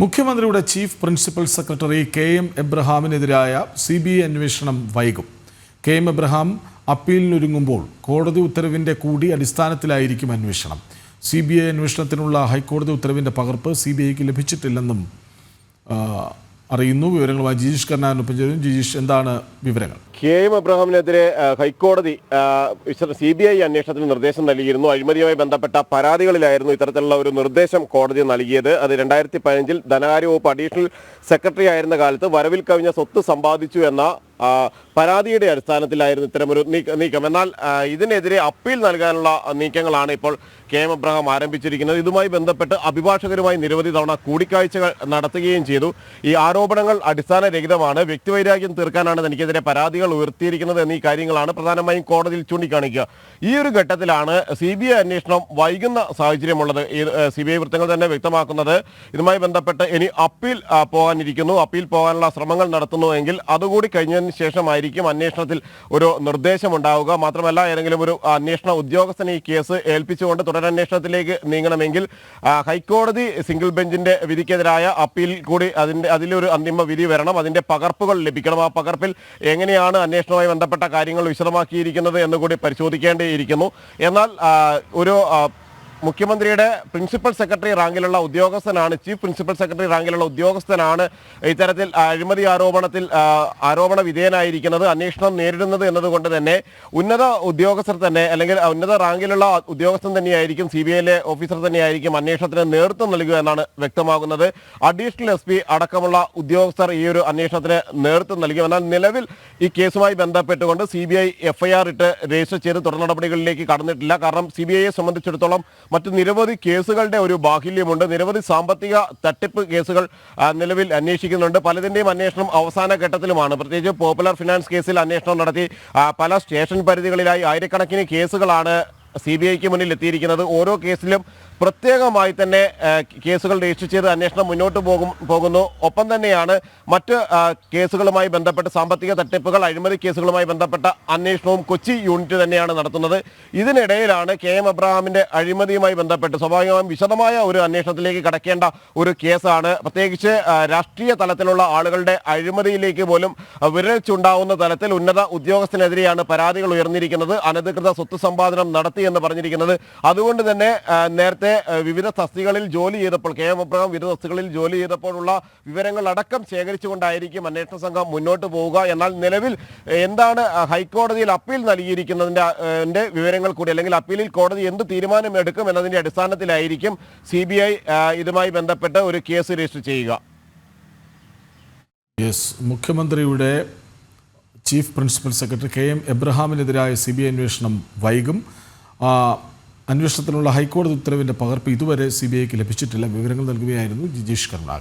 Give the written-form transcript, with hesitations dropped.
മുഖ്യമന്ത്രിയുടെ chief principal secretary K M. എബ്രഹാമിനെതിരായ CBI അന്വേഷണം വൈകും. കെ.എം. എബ്രഹാം അപ്പീലിനൊരുങ്ങുമ്പോൾ കോടതി ഉത്തരവിന്റെ കൂടി അടിസ്ഥാനത്തിലായിരിക്കും അന്വേഷണം. CBI അന്വേഷണത്തിനുള്ള ഹൈക്കോടതി ഉത്തരവിന്റെ പകർപ്പ് CBIക്ക് ലഭിച്ചിട്ടില്ലെന്നും അറിയുന്നു. വിവരങ്ങളുമായി ജിജീഷ് കർണാനൊപ്പം ചേരും. ജിജീഷ്, എന്താണ് വിവരങ്ങൾ? കെ.എം. എബ്രഹാമിനെതിരെ ഹൈക്കോടതി CBI അന്വേഷണത്തിന് നിർദ്ദേശം നൽകിയിരുന്നു. അഴിമതിയുമായി ബന്ധപ്പെട്ട പരാതികളിലായിരുന്നു ഇത്തരത്തിലുള്ള ഒരു നിർദ്ദേശം കോടതി നൽകിയത്. അത് 2015 ധനകാര്യ വകുപ്പ് അഡീഷണൽ സെക്രട്ടറി ആയിരുന്ന കാലത്ത് വരവിൽ കവിഞ്ഞ സ്വത്ത് സമ്പാദിച്ചു എന്ന പരാതിയുടെ അടിസ്ഥാനത്തിലായിരുന്നു ഇത്തരമൊരു നീക്കം. എന്നാൽ ഇതിനെതിരെ അപ്പീൽ നൽകാനുള്ള നീക്കങ്ങളാണ് ഇപ്പോൾ കെ.എം. എബ്രഹാം ആരംഭിച്ചിരിക്കുന്നത്. ഇതുമായി ബന്ധപ്പെട്ട് അഭിഭാഷകരുമായി നിരവധി തവണ കൂടിക്കാഴ്ചകൾ നടത്തുകയും ചെയ്തു. ഈ ആരോപണങ്ങൾ അടിസ്ഥാനരഹിതമാണ്, വ്യക്തിവൈരാഗ്യം തീർക്കാനാണ് തനിക്കെതിരെ പരാതികൾ ഉയർത്തിയിരിക്കുന്നത് എന്നീ കാര്യങ്ങളാണ് പ്രധാനമായും കോടതിയിൽ ചൂണ്ടിക്കാണിക്കുക. ഈ ഒരു ഘട്ടത്തിലാണ് CBI അന്വേഷണം വൈകുന്ന സാഹചര്യമുള്ളത്. CBI വൃത്തങ്ങൾ തന്നെ വ്യക്തമാക്കുന്നത് ഇതുമായി ബന്ധപ്പെട്ട് ഇനി അപ്പീൽ പോകാനിരിക്കുന്നു. അപ്പീൽ പോകാനുള്ള ശ്രമങ്ങൾ നടത്തുന്നുവെങ്കിൽ അതുകൂടി കഴിഞ്ഞതിന് ശേഷമായിരിക്കും അന്വേഷണത്തിൽ ഒരു നിർദ്ദേശമുണ്ടാവുക. മാത്രമല്ല, ഏതെങ്കിലും ഒരു അന്വേഷണ ഉദ്യോഗസ്ഥനെ ഈ കേസ് ഏൽപ്പിച്ചുകൊണ്ട് തുടരന്വേഷണത്തിലേക്ക് നീങ്ങണമെങ്കിൽ ഹൈക്കോടതി സിംഗിൾ ബെഞ്ചിന്റെ വിധിക്കെതിരായ അപ്പീൽ കൂടി അതിലൊരു അന്തിമ വിധി വരണം. അതിന്റെ പകർപ്പുകൾ ലഭിക്കണം. ആ പകർപ്പിൽ എങ്ങനെയാണ് അന്വേഷണവുമായി ബന്ധപ്പെട്ട കാര്യങ്ങൾ വിശദമാക്കിയിരിക്കുന്നത് എന്നുകൂടി പരിശോധിക്കേണ്ടിയിരിക്കുന്നു. എന്നാൽ ഒരു മുഖ്യമന്ത്രിയുടെ പ്രിൻസിപ്പൽ സെക്രട്ടറി റാങ്കിലുള്ള ഉദ്യോഗസ്ഥനാണ്, ചീഫ് പ്രിൻസിപ്പൽ സെക്രട്ടറി റാങ്കിലുള്ള ഉദ്യോഗസ്ഥനാണ് ഇത്തരത്തിൽ അഴിമതി ആരോപണ വിധേയനായിരിക്കുന്നത്, അന്വേഷണം നേരിടുന്നത് എന്നതുകൊണ്ട് തന്നെ ഉന്നത ഉദ്യോഗസ്ഥർ തന്നെ, അല്ലെങ്കിൽ ഉന്നത റാങ്കിലുള്ള ഉദ്യോഗസ്ഥൻ തന്നെയായിരിക്കും, CBIയിലെ ഓഫീസർ തന്നെയായിരിക്കും അന്വേഷണത്തിന് നേതൃത്വം നൽകുക എന്നാണ് വ്യക്തമാകുന്നത്. അഡീഷണൽ SP അടക്കമുള്ള ഉദ്യോഗസ്ഥർ ഈ ഒരു അന്വേഷണത്തിന് നേതൃത്വം നൽകും. എന്നാൽ നിലവിൽ ഈ കേസുമായി ബന്ധപ്പെട്ടുകൊണ്ട് CBI FIR ഇട്ട് രജിസ്റ്റർ ചെയ്ത് തുടർ നടപടികളിലേക്ക് കടന്നിട്ടില്ല. കാരണം CBIയെ സംബന്ധിച്ചിടത്തോളം മറ്റു നിരവധി കേസുകളുടെ ഒരു ബാഹുല്യമുണ്ട്. നിരവധി സാമ്പത്തിക തട്ടിപ്പ് കേസുകൾ നിലവിൽ അന്വേഷിക്കുന്നുണ്ട്. പലതിൻ്റെയും അന്വേഷണം അവസാന ഘട്ടത്തിലുമാണ്. പ്രത്യേകിച്ച് പോപ്പുലർ ഫിനാൻസ് കേസിൽ അന്വേഷണം നടത്തി പല സ്റ്റേഷൻ പരിധികളിലായി ആയിരക്കണക്കിന് കേസുകളാണ് CBIക്ക് മുന്നിൽ എത്തിയിരിക്കുന്നത്. ഓരോ കേസിലും പ്രത്യേകമായി തന്നെ കേസുകൾ രജിസ്റ്റർ ചെയ്ത് അന്വേഷണം മുന്നോട്ട് പോകുന്നു. ഒപ്പം തന്നെയാണ് മറ്റ് കേസുകളുമായി ബന്ധപ്പെട്ട് സാമ്പത്തിക തട്ടിപ്പുകൾ, അഴിമതി കേസുകളുമായി ബന്ധപ്പെട്ട അന്വേഷണവും കൊച്ചി യൂണിറ്റ് തന്നെയാണ് നടത്തുന്നത്. ഇതിനിടയിലാണ് കെ.എം. എബ്രഹാമിന്റെ അഴിമതിയുമായി ബന്ധപ്പെട്ട് സ്വാഭാവികമായും വിശദമായ ഒരു അന്വേഷണത്തിലേക്ക് കടക്കേണ്ട ഒരു കേസാണ്. പ്രത്യേകിച്ച് രാഷ്ട്രീയ തലത്തിലുള്ള ആളുകളുടെ അഴിമതിയിലേക്ക് പോലും വിരൽ ചൂണ്ടാവുന്ന തലത്തിൽ ഉന്നത ഉദ്യോഗസ്ഥനെതിരെയാണ് പരാതികൾ ഉയർന്നിരിക്കുന്നത്. അനധികൃത സ്വത്ത് സമ്പാദനം നടത്തി എന്ന് പറഞ്ഞിരിക്കുന്നത്. അതുകൊണ്ട് തന്നെ നേരത്തെ വിവിധ തസ്തികകളിൽ ജോലി ചെയ്തപ്പോൾ, കെ.എം. എബ്രഹാം വിവിധ തസ്തികകളിൽ ജോലി ചെയ്തപ്പോഴുള്ള വിവരങ്ങൾ അടക്കം ശേഖരിച്ചുകൊണ്ടായിരിക്കും അന്വേഷണ സംഘം മുന്നോട്ട് പോവുക. എന്നാൽ നിലവിൽ എന്താണ് ഹൈക്കോടതിയിൽ അപ്പീൽ നൽകിയിരിക്കുന്നതിന്റെ വിവരങ്ങൾ കൂടി, അല്ലെങ്കിൽ അപ്പീലിൽ കോടതി എന്ത് തീരുമാനം എടുക്കും എന്നതിന്റെ അടിസ്ഥാനത്തിലായിരിക്കും CBI ഇതുമായി ബന്ധപ്പെട്ട് ഒരു കേസ് രജിസ്റ്റർ ചെയ്യുക. മുഖ്യമന്ത്രിയുടെ ചീഫ് പ്രിൻസിപ്പൽ സെക്രട്ടറി കെ.എം. എബ്രഹാമിനെതിരായ CBI അന്വേഷണം വൈകും. അന്വേഷണത്തിനുള്ള ഹൈക്കോടതി ഉത്തരവിന്റെ പകർപ്പ് ഇതുവരെ CBIക്ക് ലഭിച്ചിട്ടില്ല. വിവരങ്ങൾ നൽകുകയായിരുന്നു ജിജീഷ് കർണാൽ.